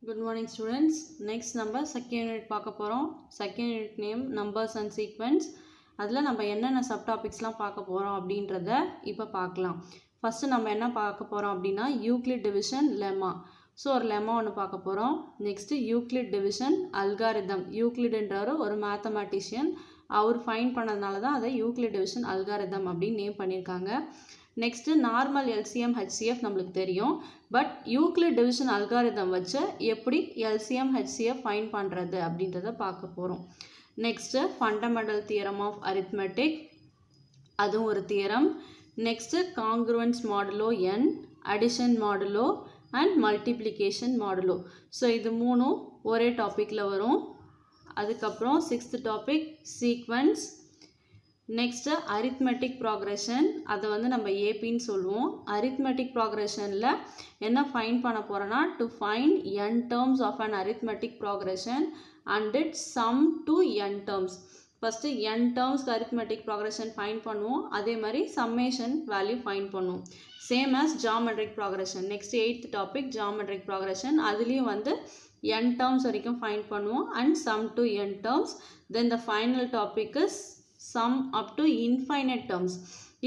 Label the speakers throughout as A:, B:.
A: Good morning students. Next number second unit பார்க்க போறோம். Second unit name numbers and sequence. அதுல நம்ம என்னென்ன subtopicsலாம் பார்க்க போறோம் அப்படின்றத இப்போ பார்க்கலாம். First நம்ம என்ன பார்க்க போறோம் அப்படின்னா Euclid division lemma. ஸோ ஒரு லெம்மா ஒன்று பார்க்க போகிறோம். Next Euclid division algorithm. யூக்ளிட்ன்றவர் ஒரு மேத்தமேட்டிஷியன். அவர் ஃபைன் பண்ணதுனால தான் அதை யூக்ளிட் டிவிஷன் அல்காரிதம் அப்படின்னு நேம் பண்ணியிருக்காங்க. நெக்ஸ்ட்டு நார்மல் எல்சிஎம் ஹெச்சிஎஃப் நம்மளுக்கு தெரியும். பட் யூக்ளிட் டிவிஷன் அல்காரிதம் வச்சு எப்படி எல்சிஎம் ஹெச்சிஎஃப் ஃபைன் பண்ணுறது அப்படின்றத பார்க்க போகிறோம். Next fundamental theorem of arithmetic, அதுவும் ஒரு theorem. Next congruence modulo N, addition modulo and multiplication modulo. So இது மூணும் ஒரே டாப்பிக்கில் வரும். அதுக்கப்புறம் sixth topic sequence. Next arithmetic progression, அதை வந்து நம்ம ஏபின்னு சொல்லுவோம். அரித்மெட்டிக் ப்ராக்ரெஷனில் என்ன ஃபைன் பண்ண போகிறோன்னா to find n terms of an arithmetic progression and it sum to n terms. First n termsக்கு அரித்மெட்டிக் ப்ராக்ரெஷன் ஃபைன் பண்ணுவோம். அதே மாதிரி சம்மேஷன் வேல்யூ ஃபைன் பண்ணுவோம். Same as geometric progression. Next eighth topic geometric progression. அதுலேயும் வந்து n terms வரைக்கும் find பண்ணுவோம் and sum to n terms. Then the final topic is sum up to infinite terms.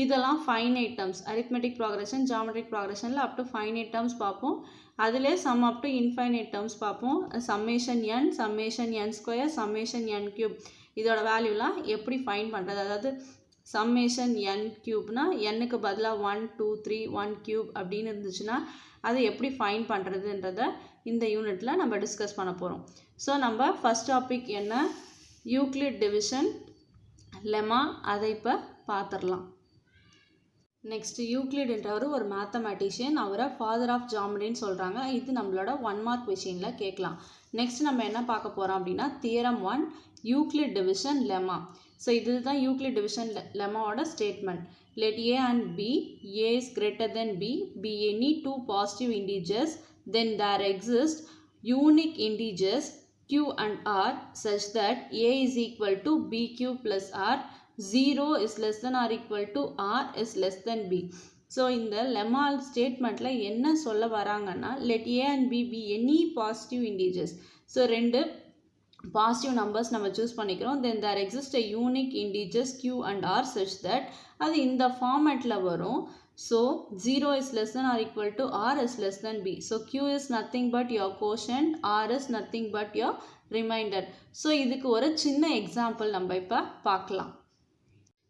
A: இதெல்லாம் finite terms. Arithmetic progression geometric ப்ராக்ரெஷனில் up to finite terms பார்ப்போம். அதிலே some up to infinite terms பார்ப்போம். Summation என், summation n square, summation n cube. இதோட வேல்யூலாம் எப்படி fine பண்ணுறது, அதாவது summation என் கியூப்னா என்னுக்கு பதிலாக 1 2 3 1 கியூப் அப்படின்னு இருந்துச்சுன்னா அதை எப்படி ஃபைன் பண்ணுறதுன்றத இந்த யூனிட்டில் நம்ம டிஸ்கஸ் பண்ண போகிறோம். ஸோ நம்ம ஃபஸ்ட் டாபிக் என்ன, யூக்ளிட் டிவிஷன் லெம்மா, அதை இப்போ பார்த்துடலாம். நெக்ஸ்ட் யூக்ளிட்ன்றவர் ஒரு மேத்தமேட்டிஷியன். அவரை ஃபாதர் ஆஃப் ஜாமெட்ரின்னு சொல்கிறாங்க. இது நம்மளோட 1 மார்க் கொஷினில் கேட்கலாம். நெக்ஸ்ட் நம்ம என்ன பார்க்க போகிறோம் அப்படின்னா theorem 1 Euclid division lemma. So இதுதான் யூக்ளிட் டிவிஷன் லெம்மாவோட statement. Let a and b, a is greater than b, B any two positive integers, then there exist unique integers q and r such that a is equal to bq plus r, 0 is less than or equal to r is less than b. So இந்த lemma ஸ்டேட்மெண்ட்டில் என்ன சொல்ல வராங்கன்னா let a and b be any positive integers. So ரெண்டு positive numbers நம்ம choose பண்ணிக்கிறோம். Then there exist a unique integers q and r such that அது இந்த ஃபார்மேட்டில் வரும். So 0 is less than or equal to r is less than b. So q is nothing but your quotient, r is nothing but your remainder. So இதுக்கு ஒரு சின்ன example நம்ம இப்போ பார்க்கலாம்.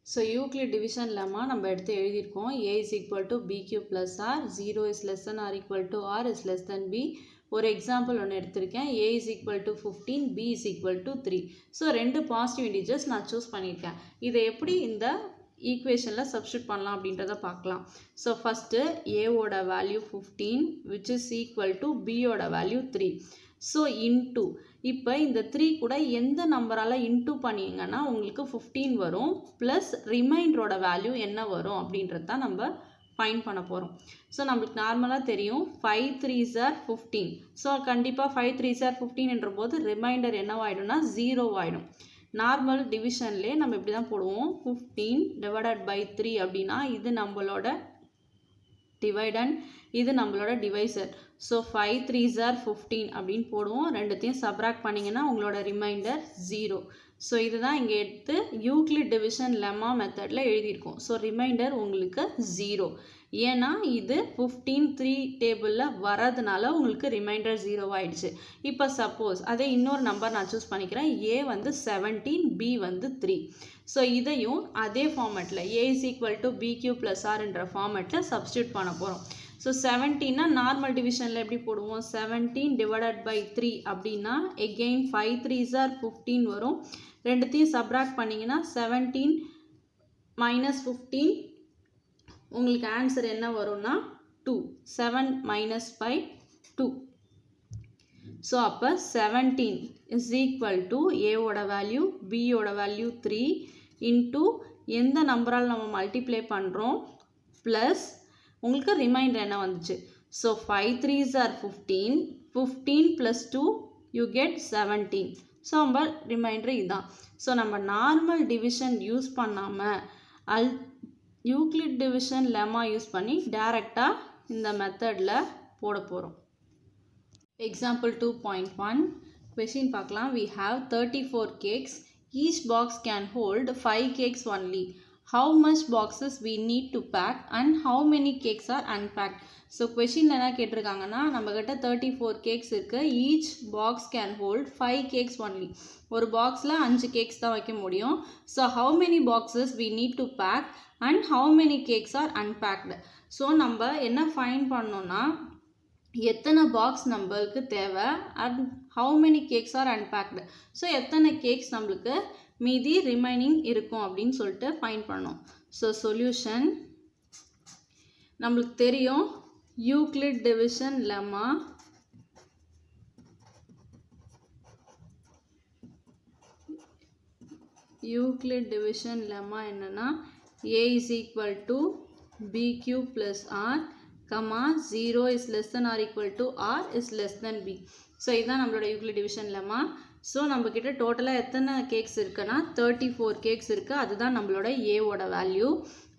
A: ஸோ யூக்ளிட் டிவிஷன் லெம்மா நம்ம எடுத்து எழுதியிருக்கோம். a is equal to bq plus r, 0 is less than or equal to r is less than b. ஒரு எக்ஸாம்பிள் ஒன்று எடுத்திருக்கேன். a is equal to 15, b is equal to 3. So ரெண்டு positive integers நான் choose பண்ணியிருக்கேன். இதை எப்படி இந்த ஈக்குவேஷனில் சப்ஸ்டியூட் பண்ணலாம் அப்படின்றத பார்க்கலாம். ஸோ ஃபஸ்ட்டு ஏவோட value 15 which is equal to பியோட வேல்யூ 3. ஸோ இன்டூ, இப்போ இந்த 3 கூட எந்த நம்பரால் இன்டூ பண்ணிங்கன்னா உங்களுக்கு 15 வரும், ப்ளஸ் ரிமைண்டரோட வேல்யூ என்ன வரும் அப்படின்றது தான் நம்ம ஃபைன் பண்ண போகிறோம். ஸோ நம்மளுக்கு நார்மலாக தெரியும் 5 3s are 15. ஸோ கண்டிப்பாக 5 3s are 15 போது ரிமைண்டர் என்னவாயிடும்னா 0 ஆகிடும். நார்மல் டிவிஷன்லேயே நம்ம இப்படி தான் போடுவோம். 15 டிவைடட் பை 3 அப்படின்னா இது நம்மளோட டிவைடன், இது நம்மளோட டிவைசர். ஸோ 5 3s are 15 அப்படின்னு போடுவோம். ரெண்டுத்தையும் சப்ராக்ட் பண்ணிங்கன்னா உங்களோட ரிமைண்டர் 0. ஸோ இதுதான் இங்கே எடுத்து யூக்ளிட் டிவிஷன் லெம்மா மெத்தடில் எழுதியிருக்கோம். ஸோ ரிமைண்டர் உங்களுக்கு 0. ஏன்னா இது 15 3 டேபிளில் வரதுனால உங்களுக்கு ரிமைண்டர் 0 ஆயிடுச்சு. இப்போ சப்போஸ் அதே இன்னொரு நம்பர் நான் சூஸ் பண்ணிக்கிறேன். ஏ வந்து 17, பி வந்து 3. ஸோ இதையும் அதே ஃபார்மேட்டில் a is equal to bq plus r என்ற ஃபார்மேட்டில் சப்ஸ்டியூட் பண்ண போகிறோம். ஸோ 17னா நார்மல் டிவிஷனில் எப்படி போடுவோம், 17 டிவைடட் பை 3 அப்படின்னா எகெயின் 5 3s are 15 வரும். ரெண்டுத்தையும் சப்ராக்ட் பண்ணிங்கன்னா 17 மைனஸ் 15 உங்களுக்கு ஆன்சர் என்ன வரும்னா 2. 7 மைனஸ் 5 2. ஸோ அப்போ 17 இஸ் ஈக்குவல் டு ஏவோட வேல்யூ, பியோட வேல்யூ 3 இன்டூ எந்த நம்பரால் நம்ம மல்டிப்ளை பண்ணுறோம் ப்ளஸ் உங்களுக்கு ரிமைண்டர் என்ன வந்துச்சு. So 5 3s are 15, 15 + 2 you get 17. So நம்ம ரிமைண்டர் இதுதான். ஸோ நம்ம நார்மல் டிவிஷன் யூஸ் பண்ணாமல் யூக்ளிட் டிவிஷன் லெம்மா யூஸ் பண்ணி டைரெக்டாக இந்த மெத்தடில் போட போகிறோம். Example 2.1 question பார்க்கலாம். We have 34 cakes. Each box can hold 5 cakes only. How much boxes we need to pack and how many cakes are unpacked? So question என்ன கேட்டிருக்காங்கன்னா, நம்ம கிட்ட 34 cakes இருக்கு. Each box can hold 5 cakes only. ஒரு பாக்ஸில் 5 cakes தான் வைக்க முடியும். So how many boxes we need to pack and how many cakes are unpacked? So நம்ம என்ன ஃபைண்ட் பண்ணோம்னா, எத்தனை பாக்ஸ் நம்மளுக்கு தேவை and how many cakes are unpacked. So எத்தனை கேக்ஸ் நம்மளுக்கு மீதி ரிமைனிங் இருக்கும் அப்படின்னு சொல்லிட்டு ஃபைண்ட் பண்ணோம். ஸோ சொல்யூஷன் நம்மளுக்கு தெரியும், Euclid division lemma. Euclid division lemma என்னன்னா, a is equal to bq plus r, comma 0 is less than or equal to r is less than b. So இதுதான் நம்மளோட யூக்ளிட் டிவிஷன் லெம்மா. ஸோ நம்மக்கிட்ட டோட்டலாக எத்தனை cakes இருக்குன்னா 34 cakes இருக்குது. அதுதான் நம்மளோட ஏவோட வேல்யூ.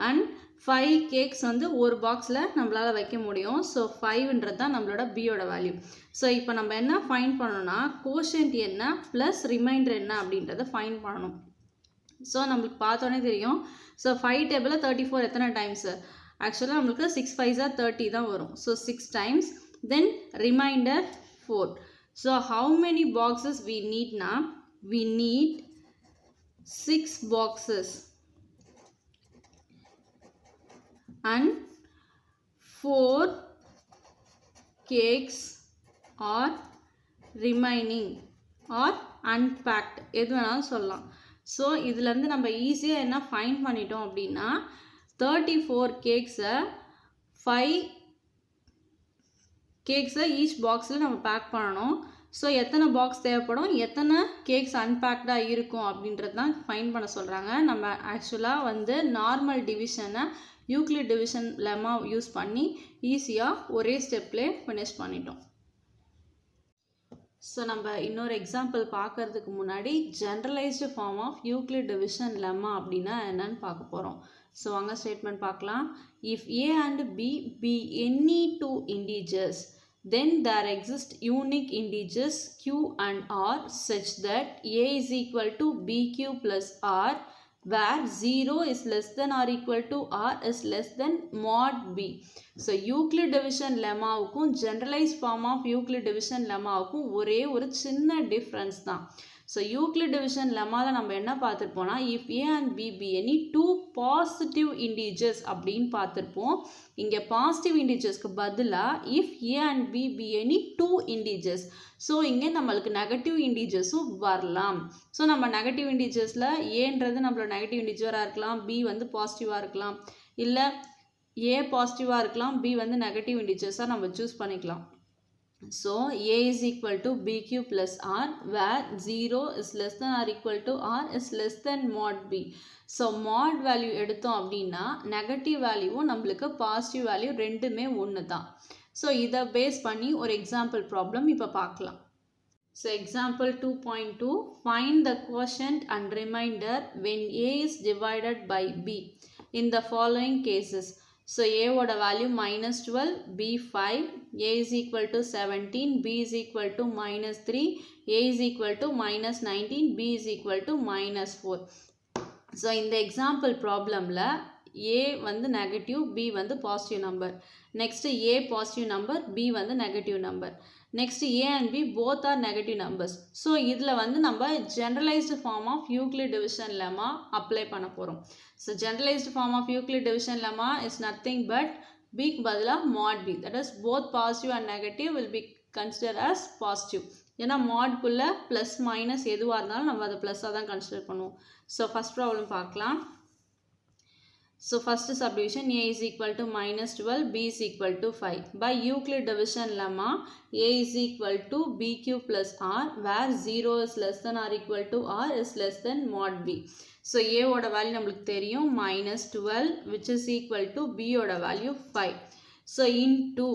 A: அண்ட் 5 கேக்ஸ் வந்து ஒரு பாக்ஸில் நம்மளால் வைக்க முடியும். ஸோ 5ன்றது தான் நம்மளோட பியோட வேல்யூ. ஸோ இப்போ நம்ம என்ன ஃபைண்ட் பண்ணணும்னா, கோஷன்ட் என்ன ப்ளஸ் ரிமைண்டர் என்ன அப்படின்றத ஃபைண்ட் பண்ணணும். ஸோ நம்மளுக்கு பார்த்தோன்னே தெரியும். ஸோ 5 டேபிளில் 34 எத்தனை டைம்ஸு? ஆக்சுவலாக நம்மளுக்கு 6 5s are 30 தான் வரும். So 6 times, then remainder 4. So how many boxes we need na? We need 6 boxes and 4 cakes are remaining or unpacked, எது வேணாலும் சொல்லலாம். ஸோ இதுலேருந்து நம்ம ஈஸியாக என்ன ஃபைண்ட் பண்ணிட்டோம் அப்படின்னா, 34 கேக்ஸை 5 கேக்ஸை ஈச் பாக்ஸில் நம்ம பேக் பண்ணணும். ஸோ எத்தனை பாக்ஸ் தேவைப்படும், எத்தனை கேக்ஸ் அன்பேக்டாக இருக்கும் அப்படின்றது தான் ஃபைண்ட் பண்ண சொல்கிறாங்க. நம்ம ஆக்சுவலாக வந்து நார்மல் டிவிஷனை யூக்ளிட் டிவிஷன் லெம்மா யூஸ் பண்ணி ஈஸியாக ஒரே ஸ்டெப்லேயே ஃபினிஷ் பண்ணிட்டோம். ஸோ நம்ம இன்னொரு எக்ஸாம்பிள் பார்க்கறதுக்கு முன்னாடி generalised form of Euclid division lemma அப்படின்னா என்னன்னு பார்க்க போகிறோம். ஸோ வாங்க ஸ்டேட்மெண்ட் பார்க்கலாம். If A and B B any two integers, then there exist unique integers q and r such that a is equal to bq plus r, where 0 is less than or equal to r is less than mod b. So Euclid division lemmaவுக்கும் generalized form of Euclid division lemmaவுக்கும் ஒரே ஒரு சின்ன difference தான். So Euclid division லெம்மாவில் நம்ம என்ன பார்த்துருப்போம்னா, if A and B B any two positive integers அப்படின்னு பார்த்துருப்போம். இங்கே பாசிட்டிவ் இண்டீஜர்ஸ்க்கு பதிலாக if A and B B any two integers. So இங்கே நம்மளுக்கு நெகட்டிவ் இண்டீஜர்ஸும் வரலாம். ஸோ நம்ம நெகட்டிவ் இண்டீஜர்ஸில் ஏன்றது நம்மளோட நெகட்டிவ் இண்டீஜராக இருக்கலாம், பி வந்து பாசிட்டிவாக இருக்கலாம், இல்லை ஏ பாசிட்டிவாக இருக்கலாம், பி வந்து நெகட்டிவ் இண்டீஜர்ஸாக நம்ம சூஸ் பண்ணிக்கலாம். So a is equal to bq plus r, where 0 is less than or equal to r is less than mod b. So mod value எடுத்தோம் அப்படின்னா நெகட்டிவ் வேல்யூவும் நம்மளுக்கு பாசிட்டிவ் வேல்யூ ரெண்டுமே ஒன்று தான். ஸோ இதை பேஸ் பண்ணி ஒரு எக்ஸாம்பிள் ப்ராப்ளம் இப்போ பார்க்கலாம். So example 2.2, find the quotient and remainder when a is divided by b in the following cases. So a ஓட value -12, b 5, a is equal to 17, b is equal to -3, a is equal to -19, b is equal to -4. So இந்த example ப்ராப்ளமில் a வந்து negative, b வந்து positive number. Next a positive number, b வந்து negative number. Next a and b both are negative numbers. So இதில் வந்து நம்ம generalized form of Euclid division lemma apply பண்ண போகிறோம். So generalized form of Euclid division lemma is nothing but b க்கு பதிலாக mod b, that is both positive and negative will be considered as positive. ஏன்னா மாட்குள்ளே plus minus எதுவாக இருந்தாலும் நம்ம அதை ப்ளஸ்ஸாக தான் கன்சிடர் பண்ணுவோம். ஸோ ஃபஸ்ட் ப்ராப்ளம் பார்க்கலாம். So first subdivision, a is equal to -12, b is equal to 5. By Euclid division lemma, a is equal to bq plus r, where 0 is less than or equal to r is less than mod b. So a ஓட value நம்மளுக்கு தெரியும் -12, which is equal to b ஓட value 5. So into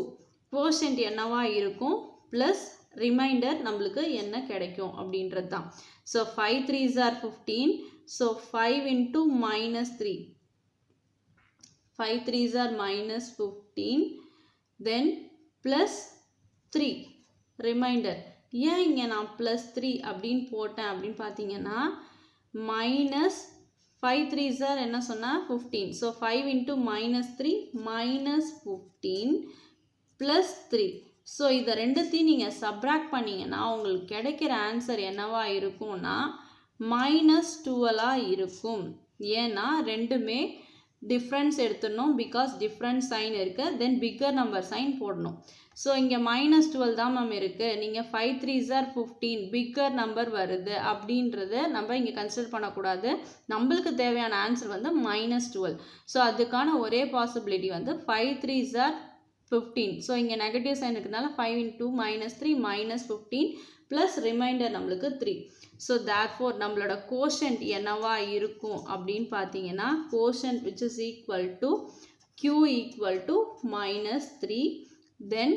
A: quotient என்னவா இருக்கும் plus reminder நம்மளுக்கு என்ன கிடைக்கும் அப்படின்றது தான். So 5 3s are 15. So 5 into -3. 5 3s are -15, then plus 3. Reminder. ஏன் இங்கே நான் +3 அப்படின்னு போட்டேன் அப்படின்னு பார்த்தீங்கன்னா மைனஸ் 5 3s are என்ன சொன்னால் 15. So 5 into -3 -15 +3. ஸோ இதை ரெண்டுத்தையும் நீங்கள் சப்ராக்ட் பண்ணிங்கன்னா உங்களுக்கு கிடைக்கிற ஆன்சர் என்னவா இருக்கும்னா -12 இருக்கும். ஏன்னா ரெண்டுமே டிஃப்ரென்ஸ் எடுத்துடணும், பிகாஸ் டிஃப்ரெண்ட் சைன் இருக்குது, தென் பிக்கர் நம்பர் சைன் போடணும். ஸோ இங்கே -12 தான் மேம் இருக்குது, நீங்கள் 5 3s are 15 பிக்கர் நம்பர் வருது அப்படின்றத நம்ம இங்கே கன்சிடர் பண்ணக்கூடாது. நம்மளுக்கு தேவையான ஆன்சர் வந்து -12. ஸோ அதுக்கான ஒரே பாசிபிலிட்டி வந்து 5 3s are 15. ஸோ இங்கே நெகட்டிவ் சைன் இருக்கிறதுனால 5 into -3 -15 ப்ளஸ் ரிமைண்டர் நம்மளுக்கு 3. ஸோ தேர்ஃபோர் நம்மளோட கோஷன்ட் என்னவா இருக்கும் அப்படின்னு பார்த்தீங்கன்னா quotient which is equal to q equal to -3, then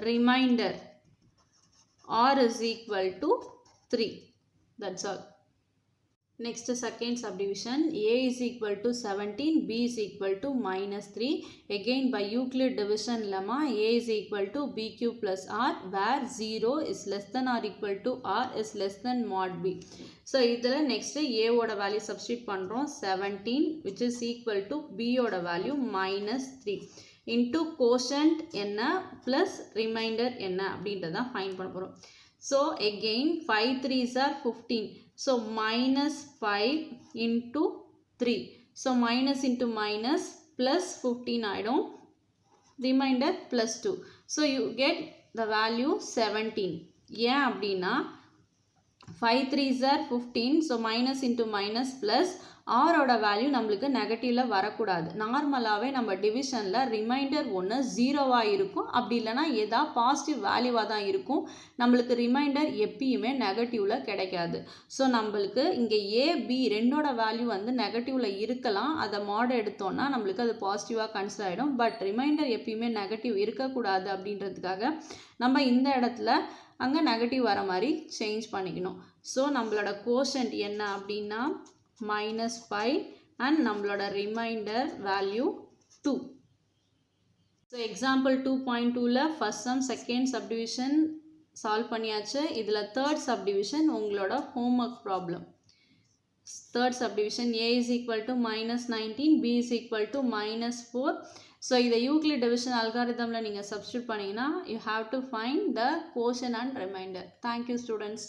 A: remainder r is equal to 3. That's all. Next second subdivision, a is equal to 17, b is equal to -3. Again by Euclid division lemma, a is equal to bq plus r, where 0 is less than or equal to r is less than mod b. So இதில் next a ஓட value substitute பண்ணுறோம் 17 which is equal to b ஓட value -3 into quotient என்ன plus remainder என்ன அப்படின்றதான் find பண்ண போகிறோம். So again 5 3s are 15. So -5 into 3. So minus into minus plus 15 ஆயிடும், remainder plus 2. So you get the value 17. ஏன் அப்படின்னா 5 3s are 15. So minus into minus plus r ஓட value நம்மளுக்கு நெகட்டிவில் வரக்கூடாது. நார்மலாகவே நம்ம டிவிஷனில் ரிமைண்டர் ஒன்று 0வாக இருக்கும், அப்படி இல்லைனா ஏதா பாசிட்டிவ் வேல்யூவாக தான் இருக்கும். நம்மளுக்கு ரிமைண்டர் எப்பயுமே நெகட்டிவில் கிடைக்காது. ஸோ நம்மளுக்கு இங்கே ஏபி ரெண்டோட வேல்யூ வந்து நெகட்டிவில் இருக்கலாம், அதை மாட் எடுத்தோன்னா நம்மளுக்கு அது பாசிட்டிவாக கன்சிடர் ஆகிடும். பட் ரிமைண்டர் எப்பயுமே நெகட்டிவ் இருக்கக்கூடாது அப்படின்றதுக்காக நம்ம இந்த இடத்துல அங்கே நெகட்டிவ் வர மாதிரி சேஞ்ச் பண்ணிக்கணும். ஸோ நம்மளோட கோஷன்ட் என்ன அப்படின்னா -5 and நம்மளோட remainder value 2. So example 2.2ல first sum second subdivision solve பண்ணியாச்சு. இதில் third subdivision உங்களோட homework problem. Third subdivision a is equal to -19, b is equal to -4. So இதை Euclid division algorithmல நீங்கள் substitute பண்ணிங்கன்னா you have to find the quotient and remainder. Thank you students.